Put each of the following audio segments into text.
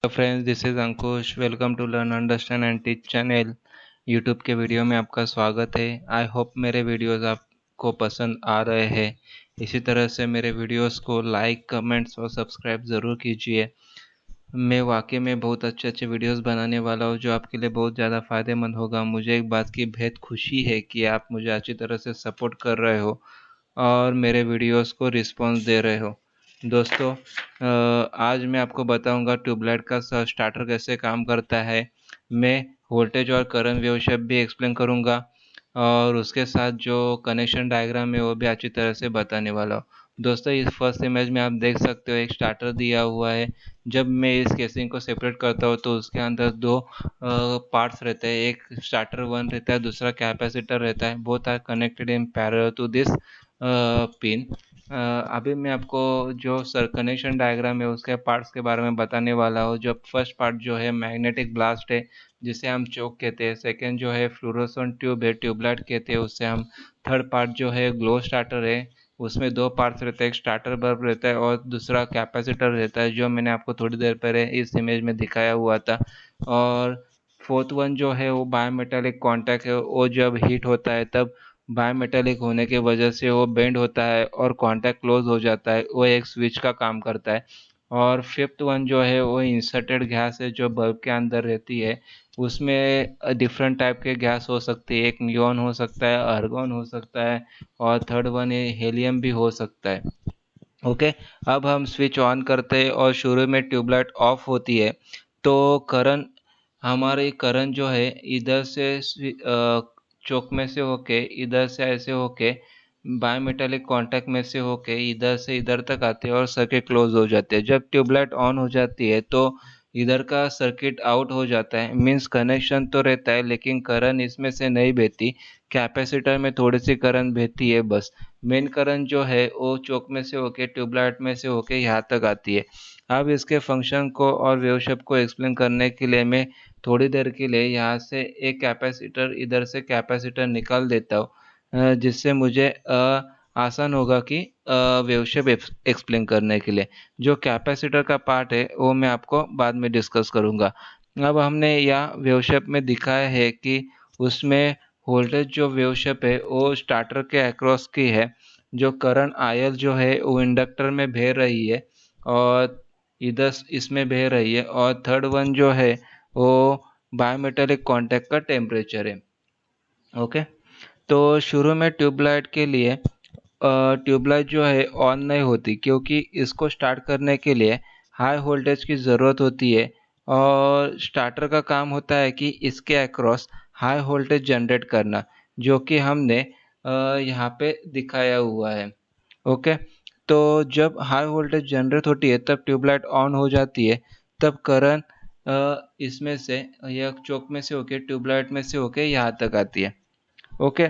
Hello friends, this is Ankush. Welcome to learn understand and teach channel. YouTube के video में आपका स्वागत है। आई होप मेरे वीडियोस आपको पसंद आ रहे हैं। इसी तरह से मेरे वीडियोस को लाइक, कमेंट्स और सब्सक्राइब ज़रूर कीजिए। मैं वाकई में बहुत अच्छे अच्छे वीडियोस बनाने वाला हूँ जो आपके लिए बहुत ज़्यादा फ़ायदेमंद होगा। मुझे एक बात की बेहद खुशी है कि आप मुझे अच्छी तरह से सपोर्ट कर रहे हो और मेरे वीडियोस को रिस्पॉन्स दे रहे हो। दोस्तों, आज मैं आपको बताऊंगा ट्यूबलाइट का स्टार्टर कैसे काम करता है। मैं वोल्टेज और करंट वेव शेप भी एक्सप्लेन करूंगा और उसके साथ जो कनेक्शन डायग्राम है वो भी अच्छी तरह से बताने वाला हूँ। दोस्तों, इस फर्स्ट इमेज में आप देख सकते हो एक स्टार्टर दिया हुआ है। जब मैं इस केसिंग को सेपरेट करता हूँ तो उसके अंदर दो पार्ट्स रहते हैं। एक स्टार्टर वन रहता है, दूसरा कैपेसिटर रहता है। Both are connected in parallel to this pin. अभी मैं आपको जो सर कनेक्शन डायग्राम है उसके पार्ट्स के बारे में बताने वाला हूँ। जो फर्स्ट पार्ट जो है मैग्नेटिक ब्लास्ट है, जिसे हम चोक कहते हैं। सेकेंड जो है फ्लोरोसेंट ट्यूब है, ट्यूबलाइट कहते हैं उससे हम। थर्ड पार्ट जो है ग्लो स्टार्टर है, उसमें दो पार्ट्स रहते हैं। एक स्टार्टर बल्ब रहता है और दूसरा कैपेसिटर रहता है, जो मैंने आपको थोड़ी देर पहले इस इमेज में दिखाया हुआ था। और फोर्थ वन जो है वो बायोमेटालिक कॉन्टैक्ट है। वो जब हीट होता है तब बायोमेटालिक होने की वजह से वो बेंड होता है और कॉन्टैक्ट क्लोज हो जाता है। वो एक स्विच का काम करता है। और फिफ्थ वन जो है वो इंसर्टेड गैस है जो बल्ब के अंदर रहती है। उसमें डिफरेंट टाइप के गैस हो सकती है। एक नियॉन हो सकता है, आर्गन हो सकता है और थर्ड वन है हेलियम भी हो सकता है। ओके। अब हम स्विच ऑन करते हैं और शुरू में ट्यूबलाइट ऑफ होती है तो करंट हमारी करंट जो है इधर से चौक में से होके इधर से ऐसे होके बायोमेटालिक कांटेक्ट में से होके इधर से इधर तक आते हैं और सर्किट क्लोज हो जाते हैं। जब ट्यूबलाइट ऑन हो जाती है तो इधर का सर्किट आउट हो जाता है। मीन्स कनेक्शन तो रहता है लेकिन करंट इसमें से नहीं बहती। कैपेसिटर में थोड़ी सी करंट बहती है बस। मेन करंट जो है वो चौक में से होके ट्यूबलाइट में से होके यहाँ तक आती है। अब इसके फंक्शन को और वेव शेप को एक्सप्लेन करने के लिए मैं थोड़ी देर के लिए यहाँ से एक कैपेसिटर इधर से कैपेसिटर निकाल देता हूँ, जिससे मुझे आसान होगा कि वेव शेप एक्सप्लेन करने के लिए। जो कैपेसिटर का पार्ट है वो मैं आपको बाद में डिस्कस करूँगा। अब हमने यहाँ वेव शेप में दिखाया है कि उसमें वोल्टेज जो वेव शेप है वो स्टार्टर के अक्रॉस की है। जो करंट आयल जो है वो इंडक्टर में बह रही है और इधर इसमें बह रही है। और थर्ड वन जो है वो बायोमेटालिक कांटेक्ट का टेम्परेचर है। ओके। तो शुरू में ट्यूबलाइट के लिए ट्यूबलाइट जो है ऑन नहीं होती क्योंकि इसको स्टार्ट करने के लिए हाई वोल्टेज की ज़रूरत होती है। और स्टार्टर का काम होता है कि इसके अक्रॉस हाई वोल्टेज जनरेट करना, जो कि हमने यहाँ पे दिखाया हुआ है। ओके। तो जब हाई वोल्टेज जनरेट होती है तब ट्यूबलाइट ऑन हो जाती है। तब करंट इसमें से या चौक में से होके ट्यूबलाइट में से होके यहाँ तक आती है। ओके।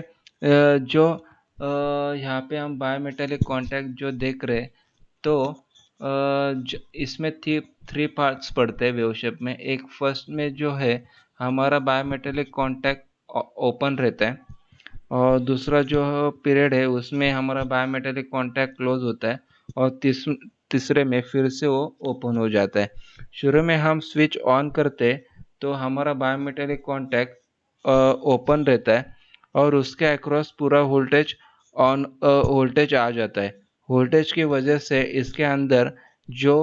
जो यहाँ पे हम बायोमेटालिक कांटेक्ट जो देख रहे हैं तो इसमें थ्री पार्ट्स पड़ते हैं वेव शेप में। एक फर्स्ट में जो है हमारा बायोमेटालिक कांटेक्ट ओपन रहता है और दूसरा जो पीरियड है उसमें हमारा बायोमेटालिक कांटेक्ट क्लोज होता है और तीसरे में फिर से वो ओपन हो जाता है। शुरू में हम स्विच ऑन करते तो हमारा बायोमेटालिक कांटेक्ट ओपन रहता है और उसके अक्रॉस पूरा वोल्टेज ऑन वोल्टेज आ जाता है। वोल्टेज की वजह से इसके अंदर जो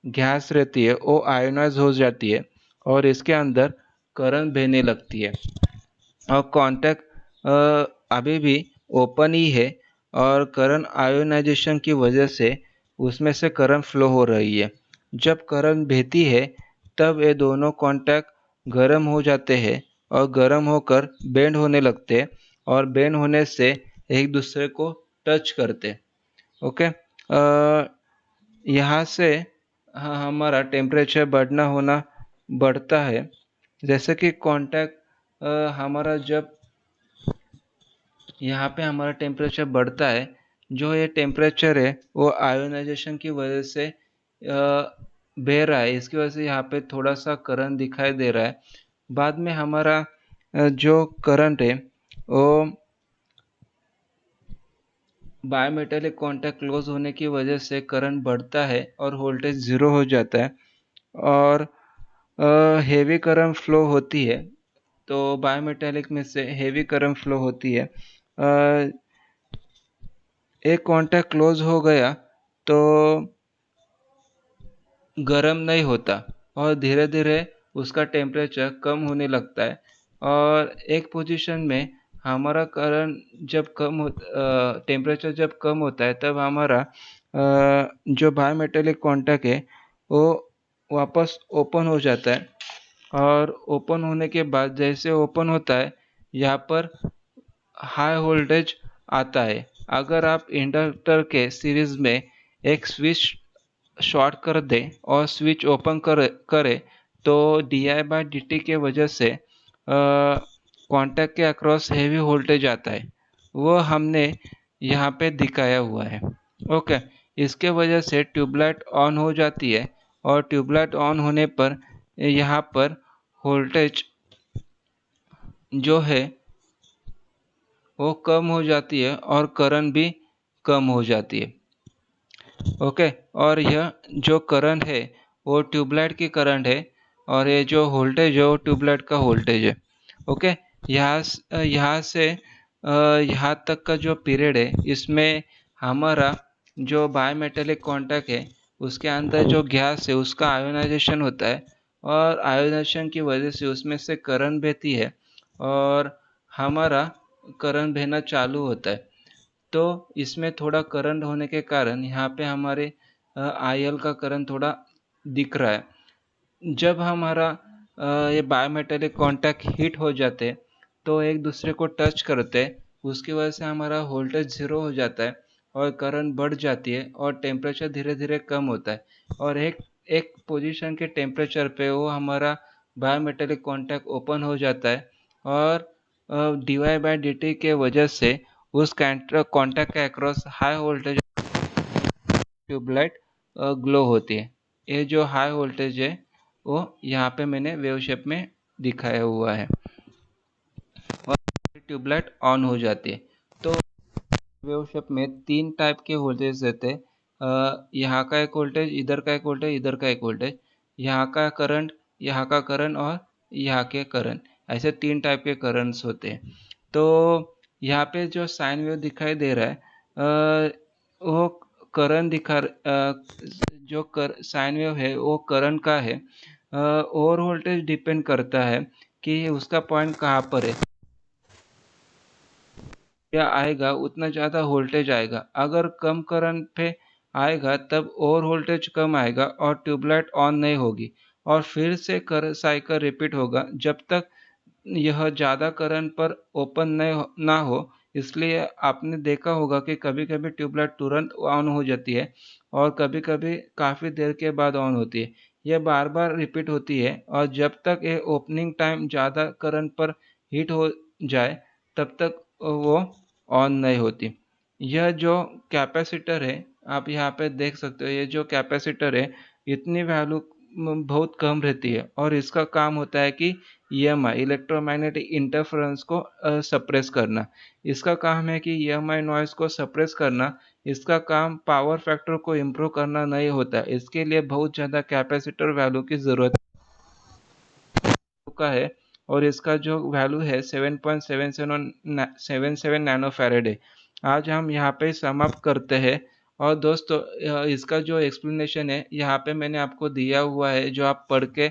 गैस रहती है वो आयोनाइज हो जाती है और इसके अंदर करंट बहने लगती है। और कांटेक्ट अभी भी ओपन ही है और करंट आयोनाइजेशन की वजह से उसमें से करंट फ्लो हो रही है। जब करंट बहती है तब ये दोनों कांटेक्ट गर्म हो जाते हैं और गर्म होकर बेंड होने लगते हैं और बेंड होने से एक दूसरे को टच करते हैं। ओके। यहाँ से हमारा टेम्परेचर बढ़ना होना बढ़ता है। जैसे कि कांटेक्ट हमारा जब यहाँ पे हमारा टेम्परेचर बढ़ता है, जो ये टेम्परेचर है वो आयोनाइजेशन की वजह से बह रहा है। इसकी वजह से यहाँ पे थोड़ा सा करंट दिखाई दे रहा है। बाद में हमारा जो करंट है वो बायोमेटालिक कांटेक्ट क्लोज होने की वजह से करंट बढ़ता है और वोल्टेज ज़ीरो हो जाता है। और हेवी करंट फ्लो होती है, तो बायोमेटालिक में से हेवी करंट फ्लो होती है। एक कांटेक्ट क्लोज हो गया तो गर्म नहीं होता और धीरे धीरे उसका टेम्परेचर कम होने लगता है, और एक पोजीशन में हमारा करंट जब टेम्परेचर जब कम होता है तब हमारा जो बायोमेटालिक कांटेक्ट है वो वापस ओपन हो जाता है। और ओपन होने के बाद जैसे ओपन होता है, यहाँ पर हाई वोल्टेज आता है। अगर आप इंडक्टर के सीरीज में एक स्विच शॉर्ट कर दे और स्विच ओपन करे तो D I by d t के वजह से कॉन्टैक्ट के अक्रॉस हेवी वोल्टेज आता है। वो हमने यहाँ पे दिखाया हुआ है। ओके, इसके वजह से ट्यूबलाइट ऑन हो जाती है, और ट्यूबलाइट ऑन होने पर यहाँ पर वोल्टेज जो है वो कम हो जाती है और करंट भी कम हो जाती है। ओके, और यह जो करंट है वो ट्यूबलाइट की करंट है, और ये जो वोल्टेज है वो ट्यूबलाइट का वोल्टेज है। ओके, यहाँ से यहाँ तक का जो पीरियड है इसमें हमारा जो बायोमेटालिक कांटेक्ट है उसके अंदर जो गैस है उसका आयोनाइजेशन होता है, और आयोनाइजेशन की वजह से उसमें से करंट बहती है और हमारा करंट बहना चालू होता है। तो इसमें थोड़ा करंट होने के कारण यहाँ पे हमारे आईएल का करंट थोड़ा दिख रहा है। जब हमारा ये बायोमेटालिक कांटेक्ट हीट हो जाते तो एक दूसरे को टच करते, उसकी वजह से हमारा वोल्टेज ज़ीरो हो जाता है और करंट बढ़ जाती है और टेम्परेचर धीरे धीरे कम होता है, और एक एक पोजीशन के टेम्परेचर पे वो हमारा बायोमेटालिक कांटेक्ट ओपन हो जाता है, और d y by d t के वजह से उस कांटेक्ट के across high voltage tubelight glow होती है। ये जो हाई वोल्टेज है वो यहाँ पे मैंने वेव शेप में दिखाया हुआ है, और ट्यूबलाइट ऑन हो जाती है। तो वेव शेप में तीन टाइप के वोल्टेज रहते हैं। यहाँ का एक वोल्टेज, इधर का एक वोल्टेज, इधर का एक वोल्टेज, यहाँ का करंट, यहाँ का करंट और यहाँ के करंट, ऐसे तीन टाइप के करंट्स होते हैं। तो यहाँ पे जो साइन वेव दिखाई दे रहा है वो करंट जो साइन वेव है वो करंट का है। ओवर वोल्टेज डिपेंड करता है कि उसका पॉइंट कहाँ पर है, क्या आएगा उतना ज़्यादा वोल्टेज आएगा। अगर कम करंट पे आएगा तब और वोल्टेज कम आएगा और ट्यूबलाइट ऑन नहीं होगी, और फिर से साइकिल रिपीट होगा जब तक यह ज़्यादा करंट पर ओपन ना हो। इसलिए आपने देखा होगा कि कभी कभी ट्यूबलाइट तुरंत ऑन हो जाती है और कभी कभी काफ़ी देर के बाद ऑन होती है। यह बार बार रिपीट होती है, और जब तक ये ओपनिंग टाइम ज़्यादा करंट पर हीट हो जाए तब तक वो ऑन नहीं होती। यह जो कैपेसिटर है आप यहाँ पे देख सकते हो, ये जो कैपेसिटर है इतनी वैल्यू बहुत कम रहती है, और इसका काम होता है कि ईएमआई इलेक्ट्रोमैग्नेटिक इंटरफेरेंस को सप्रेस करना। इसका काम है कि ईएमआई नॉइस को सप्रेस करना। इसका काम पावर फैक्टर को इम्प्रूव करना नहीं होता। इसके लिए बहुत ज़्यादा कैपेसिटर वैल्यू की ज़रूरत का है, और इसका जो वैल्यू है 7.77 नैनो फैरेड है। आज हम यहाँ पे समाप्त करते हैं, और दोस्तों इसका जो एक्सप्लेनेशन है यहाँ पे मैंने आपको दिया हुआ है, जो आप पढ़ के